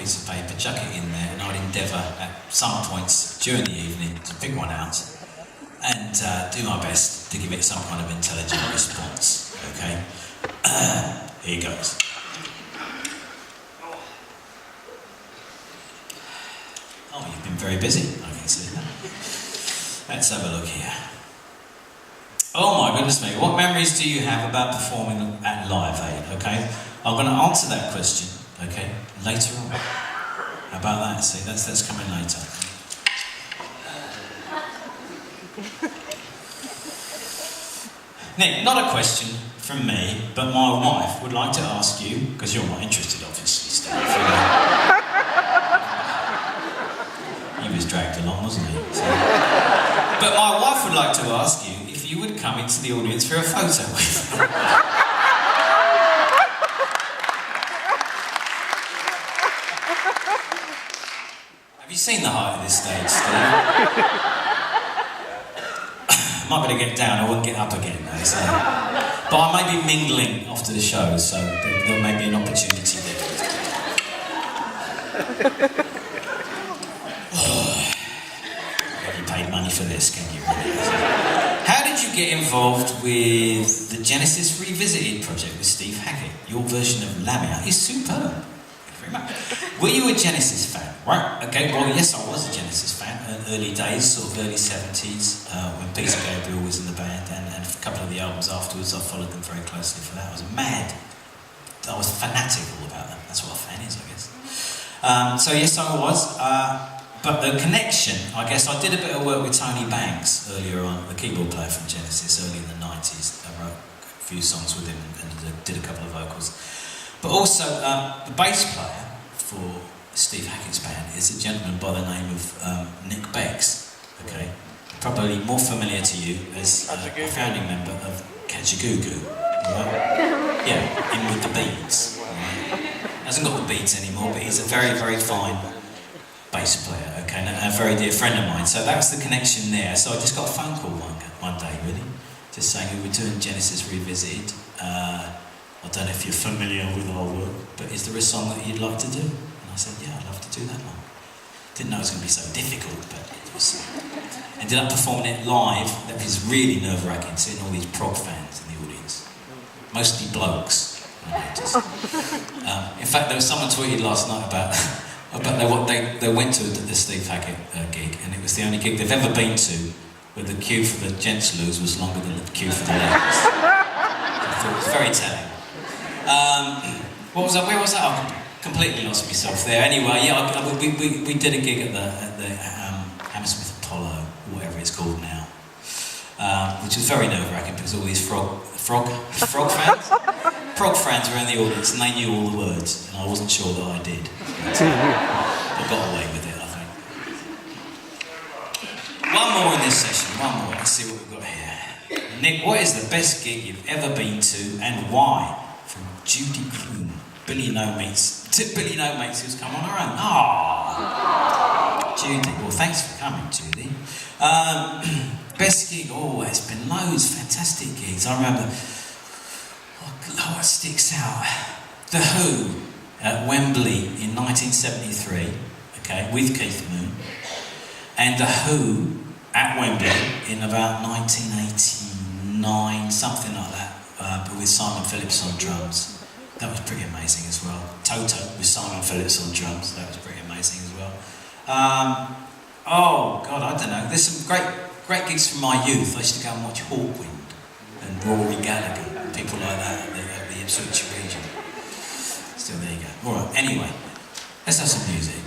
piece of paper, chuck it in there, and I'd endeavour at some points during the evening to pick one out and do my best to give it some kind of intelligent response. Okay? Here goes. Oh, you've been very busy, I can see that. Let's have a look here. Oh my goodness me, what memories do you have about performing at Live Aid, okay? I'm going to answer that question, okay, later on. How about that? See, that's coming later. Nick, not a question from me, but my wife would like to ask you, because you're not interested, obviously, Steve. He was dragged along, wasn't he? So. But my wife would like to ask you if you would come into the audience for a photo with her. Have you seen the height of this stage, Steve? Might better get down, I wouldn't get up again though, so. But I may be mingling after the show, so there may be an opportunity there. You paid money for this, can you really? How did you get involved with the Genesis Revisited project with Steve Hackett? Your version of Lamia is superb. Thank you very much. Were you a Genesis fan? Right, okay, well yes I was a Genesis fan. Early days, sort of early 70s, when Peter Gabriel was in the band, and a couple of the albums afterwards. I followed them very closely for that. I was fanatical about them. That's what a fan is, I guess. So yes I was. But the connection, I guess, I did a bit of work with Tony Banks earlier on, the keyboard player from Genesis, early in the 90s. I wrote a few songs with him and did a couple of vocals. But also, the bass player for Steve Hackett's band is a gentleman by the name of Nick Becks, okay? Probably more familiar to you as a founding member of Kajagoogoo, right? Yeah, in with the Beats, right? Hasn't got the Beats anymore, but he's a very, very fine bass player, okay, and a very dear friend of mine. So that was the connection there. So I just got a phone call one day, really, just saying we were doing Genesis Revisited. I don't know if you're familiar with our work, but is there a song that you'd like to do? And I said, yeah, I'd love to do that one. Didn't know it was going to be so difficult, but it was. Ended up performing it live. That was really nerve-wracking, seeing all these prog fans in the audience. Mostly blokes, I noticed. In fact, there was someone tweeted last night about they went to the Steve Hackett gig, and it was the only gig they've ever been to where the queue for the gents' loos was longer than the queue for the ladies. I thought it was very telling. Where was that? I completely lost myself there. Anyway, yeah, we did a gig at the Hammersmith Apollo, or whatever it's called now, which was very nerve-wracking because all these frog fans. Prog fans were in the audience and they knew all the words, and I wasn't sure that I did. But I got away with it, I think. One more in this session, one more. Let's see what we've got here. Nick, what is the best gig you've ever been to and why? From Judy Croom. Billy No Mates, who's come on her own. Aww. Judy, well thanks for coming, Judy. Best gig, it's been loads, fantastic gigs. I remember, what sticks out? The Who at Wembley in 1973, okay, with Keith Moon, and The Who at Wembley in about 1989, something like that, but with Simon Phillips on drums. That was pretty amazing as well. Toto with Simon Phillips on drums, that was pretty amazing as well. Oh God, I don't know. There's some great gigs from my youth. I used to go and watch Hawkwind and Rory Gallagher, people like that at the Ipswich region. Still there you go. Alright, anyway, let's have some music.